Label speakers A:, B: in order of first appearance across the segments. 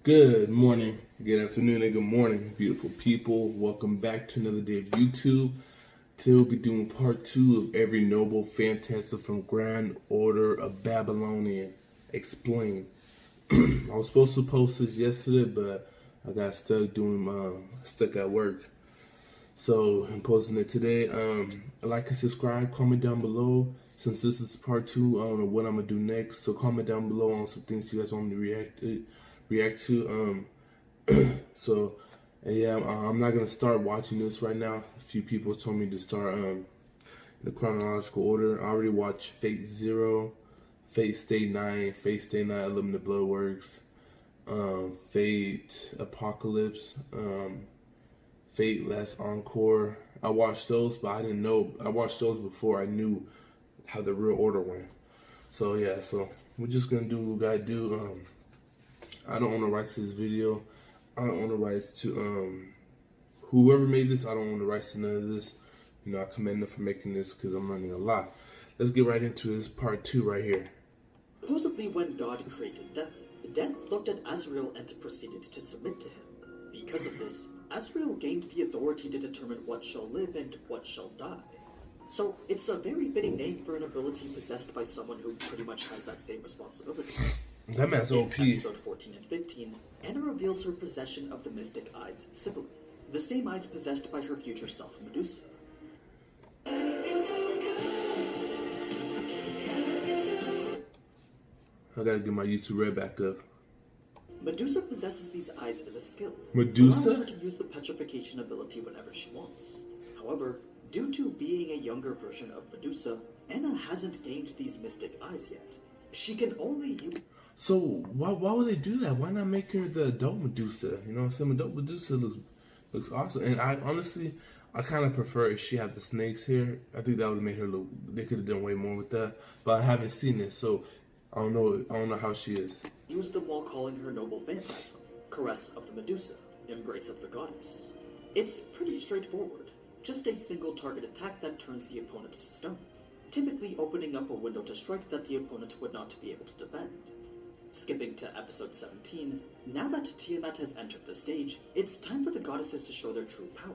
A: Good morning, good afternoon, and good morning, beautiful people. Welcome back to another day of YouTube. Today we'll be doing part 2 of Every Noble Phantasm from Grand Order of Babylonia Explained. I was supposed to post this yesterday, but I got stuck at work. So I'm posting it today. Like and subscribe, comment down below. Since this is part 2, I don't know what I'm gonna do next. So comment down below on some things you guys want me to react to. Yeah, I'm not gonna start watching this right now. A few people told me to start in the chronological order. I already watched Fate Zero, Fate Stay 9, Fate Stay 9, Unlimited Blood Works, Fate Apocalypse, Fate Last Encore. I watched those, but I didn't know. I watched those before I knew how the real order went. So yeah, so we're just gonna do what we gotta do. I don't own the rights to this video. I don't own the rights to whoever made this. I don't own the rights to none of this. You know, I commend them for making this because I'm learning a lot. Let's get right into this part 2 right here.
B: Supposedly, when God created death, death looked at Azrael and proceeded to submit to him. Because of this, Azrael gained the authority to determine what shall live and what shall die. So, it's a very fitting name for an ability possessed by someone who pretty much has that same responsibility.
A: That man's OP.
B: In episode 14 and 15, Anna reveals her possession of the mystic eyes Sibylle, the same eyes possessed by her future self Medusa.
A: I gotta get my YouTube red back up.
B: Medusa possesses these eyes as a skill,
A: Medusa?
B: allowing her to use the petrification ability whenever she wants. However, due to being a younger version of Medusa, Anna hasn't gained these mystic eyes yet. She can only use...
A: So why would they do that? Why not make her the adult Medusa? You know what I'm saying? Adult Medusa looks awesome. And I honestly, I kind of prefer if she had the snakes here. I think that would have made her look, they could have done way more with that. But I haven't seen it, so I don't know how she is.
B: Use them while calling her noble phantasm, caress of the Medusa, embrace of the goddess. It's pretty straightforward. Just a single target attack that turns the opponent to stone, typically opening up a window to strike that the opponent would not be able to defend. Skipping to episode 17, now that Tiamat has entered the stage, it's time for the goddesses to show their true power.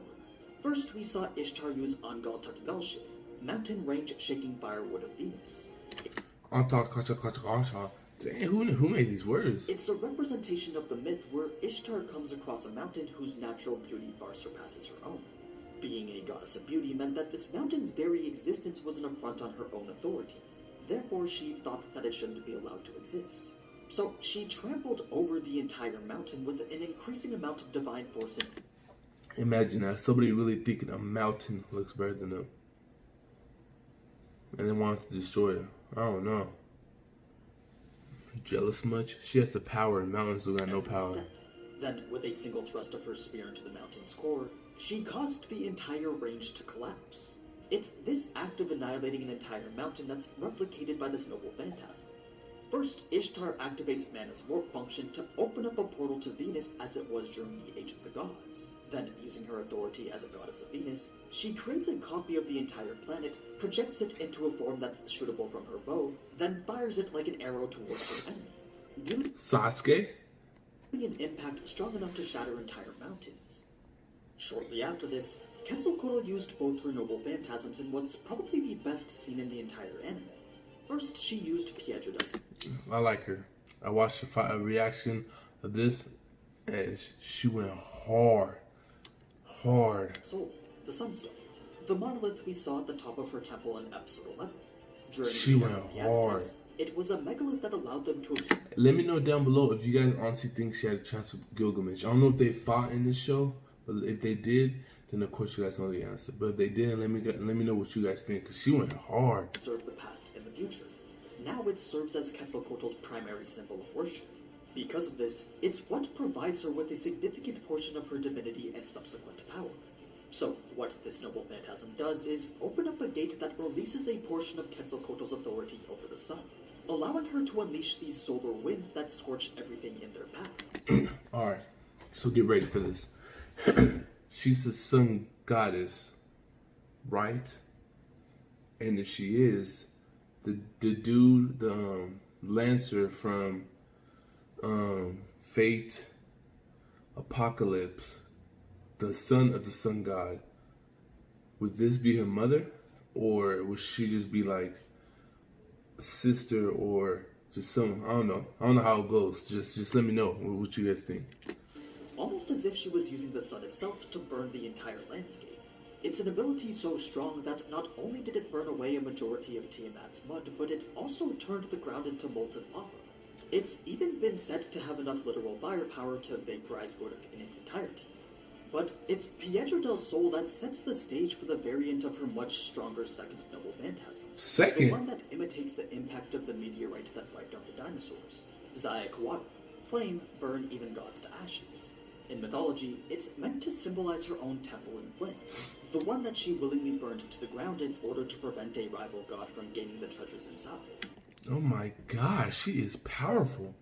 B: First, we saw Ishtar use Angal Takigalshiv, mountain range shaking firewood of Venus.
A: Dang, who made these words?
B: It's a representation of the myth where Ishtar comes across a mountain whose natural beauty far surpasses her own. Being a goddess of beauty meant that this mountain's very existence was an affront on her own authority. Therefore, she thought that it shouldn't be allowed to exist. So she trampled over the entire mountain with an increasing amount of divine force.
A: Imagine that, somebody really thinking a mountain looks better than them. And they wanted to destroy her. I don't know. Jealous much? She has the power and mountains who got no power.
B: Then, with a single thrust of her spear into the mountain's core, she caused the entire range to collapse. It's this act of annihilating an entire mountain that's replicated by this noble phantasm. First, Ishtar activates Mana's warp function to open up a portal to Venus as it was during the Age of the Gods. Then, using her authority as a goddess of Venus, she creates a copy of the entire planet, projects it into a form that's shootable from her bow, then fires it like an arrow towards her enemy.
A: Sasuke?
B: An impact strong enough to shatter entire mountains. Shortly after this, Quetzalcoatl used both her noble phantasms in what's probably the best scene in the entire anime. First, she used Piedra's.
A: I like her. I watched a reaction of this, and she went hard.
B: Soul, the Sunstone, the monolith we saw at the top of her temple in episode 11. During
A: she went hard.
B: Aztecs, it was a megalith that allowed them to absorb.
A: Let me know down below if you guys honestly think she had a chance with Gilgamesh. I don't know if they fought in this show, but if they did, then of course you guys know the answer. But if they didn't, let me know what you guys think, because she went hard.
B: Observe the past and the future. Now it serves as Quetzalcoatl's primary symbol of worship. Because of this, it's what provides her with a significant portion of her divinity and subsequent power. So, what this noble phantasm does is open up a gate that releases a portion of Quetzalcoatl's authority over the sun, allowing her to unleash these solar winds that scorch everything in their path.
A: Alright, so get ready for this. She's the sun goddess, right? And if she is, the dude, the Lancer from Fate Apocalypse, the son of the sun god, would this be her mother? Or would she just be like a sister or just some, I don't know. I don't know how it goes. Just let me know what you guys think.
B: Almost as if she was using the sun itself to burn the entire landscape. It's an ability so strong that not only did it burn away a majority of Tiamat's mud, but it also turned the ground into molten lava. It's even been said to have enough literal firepower to vaporize Gorgon in its entirety. But it's Pietro del Sol that sets the stage for the variant of her much stronger second noble phantasm.
A: Second?
B: The one that imitates the impact of the meteorite that wiped out the dinosaurs. Quetzalcoatl. Flame, burn even gods to ashes. In mythology, it's meant to symbolize her own temple in flames. The one that she willingly burned to the ground in order to prevent a rival god from gaining the treasures inside.
A: Oh my gosh, she is powerful.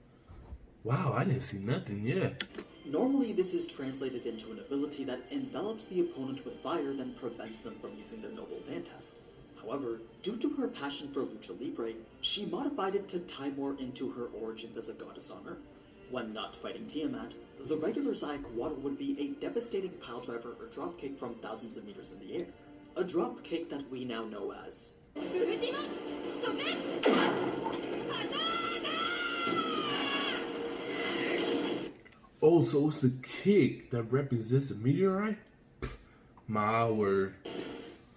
A: Wow, I didn't see nothing yet.
B: Normally, this is translated into an ability that envelops the opponent with fire, then prevents them from using their noble phantasm. However, due to her passion for lucha libre, she modified it to tie more into her origins as a goddess on Earth. When not fighting Tiamat, the regular Quetzalcoatl would be a devastating piledriver or dropkick from thousands of meters in the air. A dropkick that we now know as...
A: Oh, so it's the kick that represents a meteorite? My word.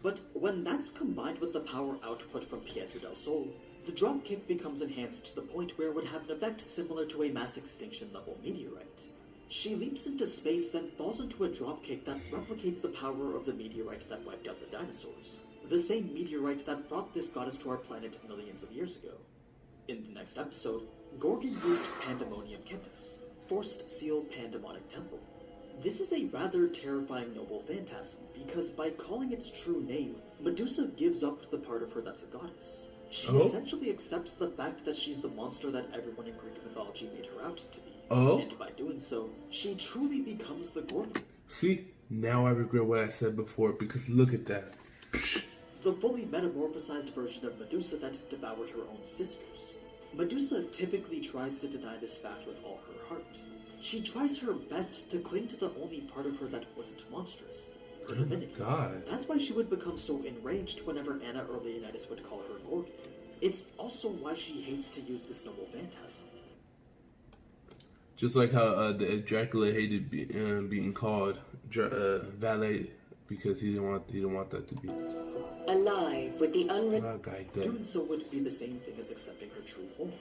B: But when that's combined with the power output from Pietro del Sol, the dropkick becomes enhanced to the point where it would have an effect similar to a mass extinction level meteorite. She leaps into space, then falls into a dropkick that replicates the power of the meteorite that wiped out the dinosaurs. The same meteorite that brought this goddess to our planet millions of years ago. In the next episode, Gorgon used Pandemonium Kentis, Forced Seal Pandemonic Temple. This is a rather terrifying noble phantasm, because by calling its true name, Medusa gives up the part of her that's a goddess. She essentially accepts the fact that she's the monster that everyone in Greek mythology made her out to be. And by doing so, she truly becomes the Gorgon.
A: See, now I regret what I said before, because look at that.
B: The fully metamorphosized version of Medusa that devoured her own sisters. Medusa typically tries to deny this fact with all her heart. She tries her best to cling to the only part of her that wasn't monstrous, her divinity.
A: God.
B: That's why she would become so enraged whenever Anna or Leonidas would call her Gorgon. It's also why she hates to use this noble phantasm.
A: Just like how Dracula hated being called valet because he didn't want that to be
C: alive with the
B: Doing so would be the same thing as accepting her true form,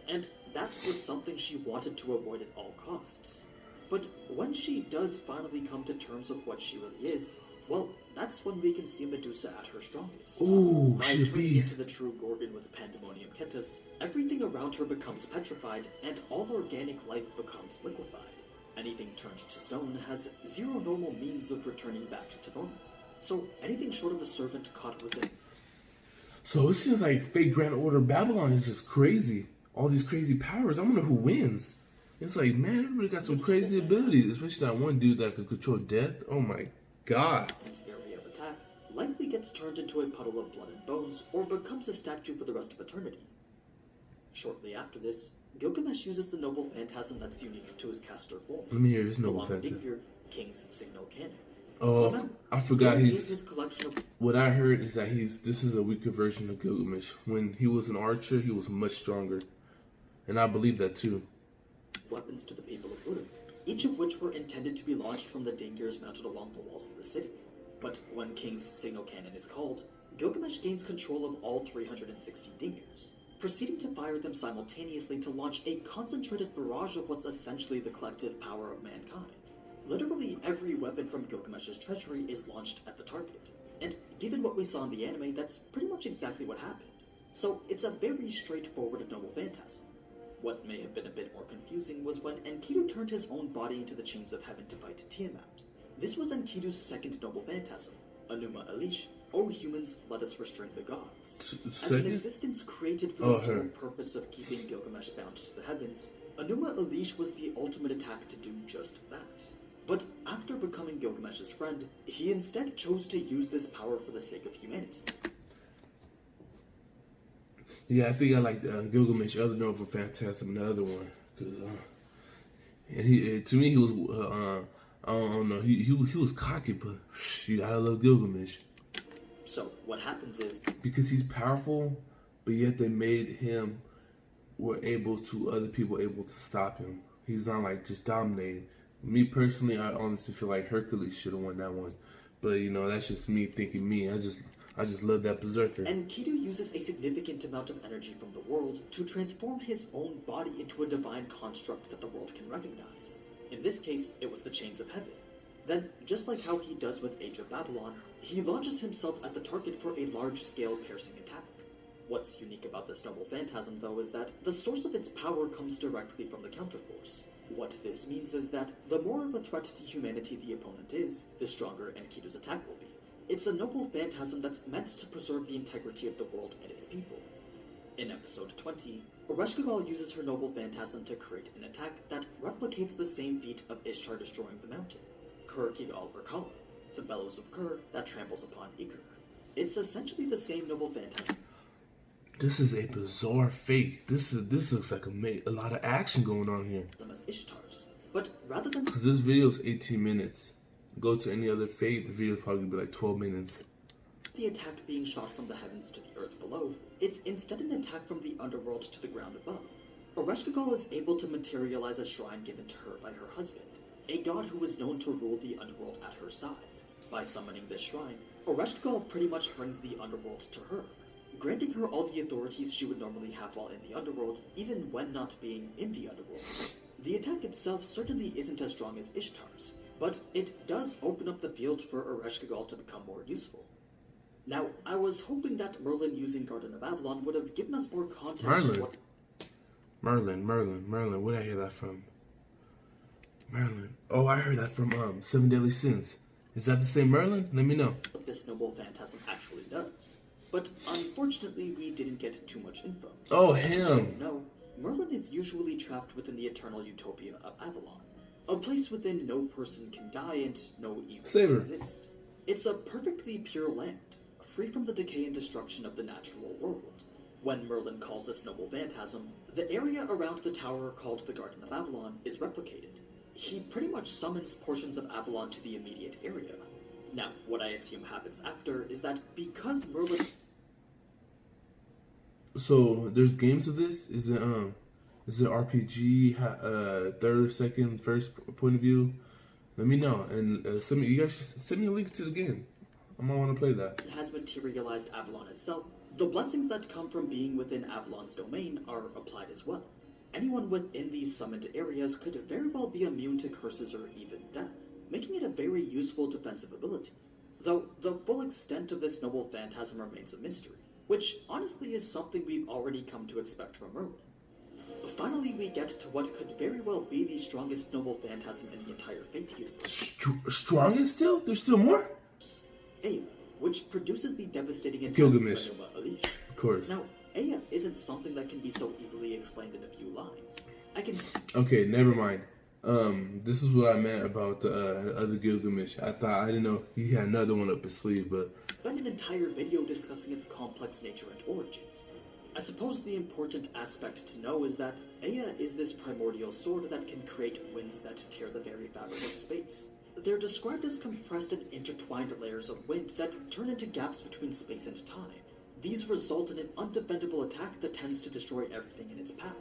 B: and that was something she wanted to avoid at all costs. But when she does finally come to terms with what she really is, well, that's when we can see Medusa at her strongest.
A: Ooh,
B: by
A: she
B: turning
A: beast.
B: into the true Gorgon with Pandemonium Kentis, everything around her becomes petrified, and all organic life becomes liquefied. Anything turned to stone has zero normal means of returning back to normal. So anything short of a servant caught within.
A: So it seems like Fate Grand Order Babylon is just crazy. All these crazy powers. I wonder who wins. It's like, man, everybody got some crazy abilities, especially that one dude that could control death. Oh my god.
B: Since area of attack likely gets turned into a puddle of blood and bones, or becomes a statue for the rest of eternity. Shortly after this, Gilgamesh uses the noble phantasm that's unique to his caster form.
A: Let me hear his noble
B: along with
A: phantasm.
B: Dingyur, King's signal cannon.
A: Oh, I forgot
B: his collection of
A: what I heard is that this is a weaker version of Gilgamesh. When he was an archer, he was much stronger. And I believe that too.
B: Weapons to the people of Uruk, each of which were intended to be launched from the Dingyurs mounted along the walls of the city. But when King's signal cannon is called, Gilgamesh gains control of all 360 Dingyurs, proceeding to fire them simultaneously to launch a concentrated barrage of what's essentially the collective power of mankind. Literally every weapon from Gilgamesh's treasury is launched at the target, and given what we saw in the anime, that's pretty much exactly what happened. So it's a very straightforward noble phantasm. What may have been a bit more confusing was when Enkidu turned his own body into the chains of heaven to fight Tiamat. This was Enkidu's second noble phantasm, Enuma Elish, O humans, let us restrain the gods. As an existence created for the sole purpose of keeping Gilgamesh bound to the heavens, Enuma Elish was the ultimate attack to do just that. But after becoming Gilgamesh's friend, he instead chose to use this power for the sake of humanity. Yeah,
A: I think I like Gilgamesh, other known for Phantasm, and the other one. Cause, and he to me he was I don't know, he was cocky, but you gotta love Gilgamesh.
B: So what happens is,
A: Because he's powerful, but yet they made him other people able to stop him. He's not like just dominating. Me personally, I honestly feel like Hercules should have won that one. But you know, that's just me thinking me. I just love that berserker.
B: Enkidu uses a significant amount of energy from the world to transform his own body into a divine construct that the world can recognize. In this case, it was the chains of heaven. Then, just like how he does with Age of Babylon, he launches himself at the target for a large-scale piercing attack. What's unique about this noble phantasm, though, is that the source of its power comes directly from the counterforce. What this means is that the more of a threat to humanity the opponent is, the stronger Enkidu's attack will be. It's a noble phantasm that's meant to preserve the integrity of the world and its people. In episode 20, Ereshkigal uses her noble phantasm to create an attack that replicates the same feat of Ishtar destroying the mountain. Ereshkigal or Kala, the bellows of Kur that tramples upon Iker. It's essentially the same noble phantasm.
A: This is a bizarre fate. This looks like a lot of action going on here.
B: As Ishtar's. But rather than
A: Because this video is 18 minutes. Go to any other fate, the video is probably gonna be like 12 minutes.
B: the attack being shot from the heavens to the earth below, it's instead an attack from the underworld to the ground above. Ereshkigal is able to materialize a shrine given to her by her husband, a god who was known to rule the underworld at her side. By summoning this shrine, Ereshkigal pretty much brings the underworld to her, granting her all the authorities she would normally have while in the underworld, even when not being in the underworld. The attack itself certainly isn't as strong as Ishtar's, but it does open up the field for Ereshkigal to become more useful. Now, I was hoping that Merlin using Garden of Avalon would have given us more context on what...
A: Merlin, where did I hear that from? Merlin. Oh, I heard that from Seven Deadly Sins. Is that the same Merlin? Let me know.
B: What this noble phantasm actually does. But unfortunately, we didn't get too much info.
A: Oh,
B: As I'm
A: him.
B: sure you know, Merlin is usually trapped within the eternal utopia of Avalon, a place within no person can die and no evil can exist. It's a perfectly pure land, free from the decay and destruction of the natural world. When Merlin calls this noble phantasm, the area around the tower called the Garden of Avalon is replicated. He pretty much summons portions of Avalon to the immediate area. Now, what I assume happens after is that because Merlin...
A: So, there's games of this? Is it RPG, third, second, first point of view? Let me know. And you guys should send me a link to the game. I might want to play that.
B: Has materialized Avalon itself, the blessings that come from being within Avalon's domain are applied as well. Anyone within these summoned areas could very well be immune to curses or even death, making it a very useful defensive ability. Though the full extent of this noble phantasm remains a mystery, which honestly is something we've already come to expect from Merlin. Finally, we get to what could very well be the strongest noble phantasm in the entire Fate universe.
A: Strongest still? There's still more?
B: Ea, which produces the devastating attack
A: Gilgamesh.
B: of Elish.
A: Of course.
B: Now, Ea isn't something that can be so easily explained in a few lines.
A: Okay, never mind. This is what I meant about the other Gilgamesh. I didn't know he had another one up his sleeve, but...
B: Spend an entire video discussing its complex nature and origins. I suppose the important aspect to know is that Ea is this primordial sword that can create winds that tear the very fabric of space. They're described as compressed and intertwined layers of wind that turn into gaps between space and time. These result in an undefendable attack that tends to destroy everything in its path.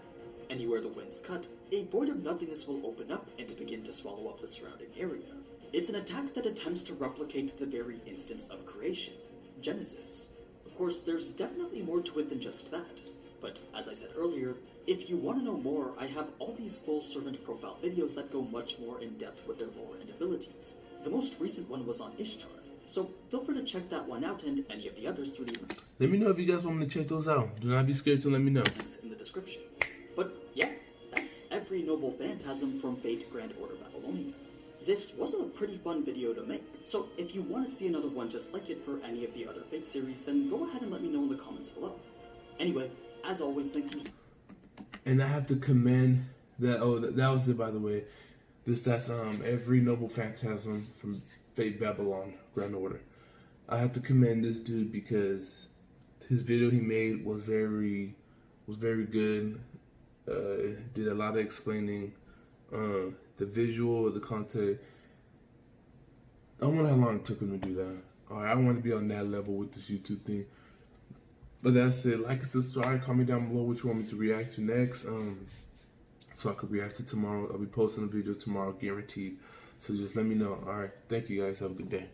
B: Anywhere the winds cut, a void of nothingness will open up and begin to swallow up the surrounding area. It's an attack that attempts to replicate the very instance of creation, Genesis. Of course, there's definitely more to it than just that. But as I said earlier, if you want to know more, I have all these full servant profile videos that go much more in depth with their lore and abilities. The most recent one was on Ishtar, so feel free to check that one out and any of the others through the
A: Let me know if you guys want me to check those out. Do not be scared to let me know.
B: links in the description. But yeah, that's every noble phantasm from Fate Grand Order Babylonia. This wasn't a pretty fun video to make, so if you want to see another one just like it for any of the other Fate series, then go ahead and let me know in the comments below. Anyway, as always, thank you.
A: And I have to commend that. Oh, that was it, by the way. That's every noble phantasm from Fate Babylon Grand Order. I have to commend this dude because his video he made was very good. Did a lot of explaining. the visual, the content. I wonder how long it took him to do that. Alright, I want to be on that level with this YouTube thing. But that's it. Like and subscribe. Comment down below what you want me to react to next. So I could react to tomorrow. I'll be posting a video tomorrow, guaranteed. So just let me know. Alright, thank you guys. Have a good day.